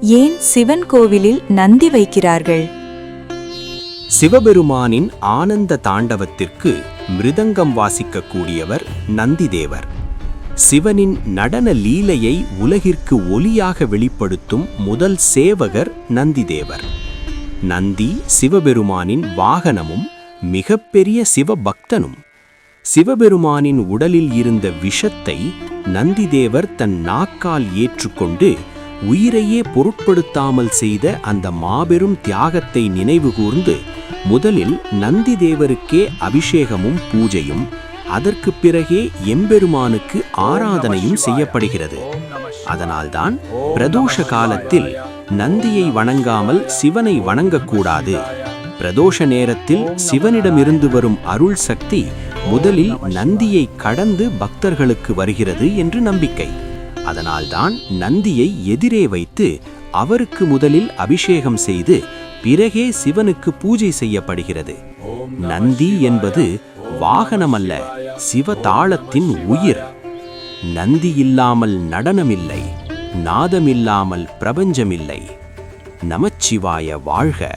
ஏன் சிவன் கோவிலில் நந்தி வைக்கிறார்கள்? சிவபெருமானின் ஆனந்த தாண்டவத்திற்கு மிருதங்கம் வாசிக்கக்கூடியவர் நந்திதேவர். சிவனின் நடன லீலையை உலகிற்கு ஒலியாக வெளிப்படுத்தும் முதல் சேவகர் நந்திதேவர். நந்தி சிவபெருமானின் வாகனமும் மிகப்பெரிய சிவபக்தனும். சிவபெருமானின் உடலில் இருந்த விஷத்தை நந்திதேவர் தன் நாக்கால் ஏற்றுக்கொண்டு உயிரையே பொருட்படுத்தாமல் செய்த அந்த மாபெரும் தியாகத்தை நினைவுகூர்ந்து முதலில் நந்திதேவருக்கே அபிஷேகமும் பூஜையும் அதற்கு பிறகே எம்பெருமானுக்கு ஆராதனையும் செய்யப்படுகிறது. அதனால்தான் பிரதோஷ காலத்தில் நந்தியை வணங்காமல் சிவனை வணங்கக்கூடாது. பிரதோஷ நேரத்தில் சிவனிடமிருந்து வரும் அருள் சக்தி முதலில் நந்தியை கடந்து பக்தர்களுக்கு வருகிறது என்று நம்பிக்கை. அதனால்தான் நந்தியை எதிரே வைத்து அவருக்கு முதலில் அபிஷேகம் செய்து பிறகே சிவனுக்கு பூஜை செய்யப்படுகிறது. நந்தி என்பது வாகனமல்ல, சிவதாளத்தின் உயிர். நந்தி இல்லாமல் நடனமில்லை, நாதமில்லாமல் பிரபஞ்சமில்லை. நமச்சிவாய வாழ்க.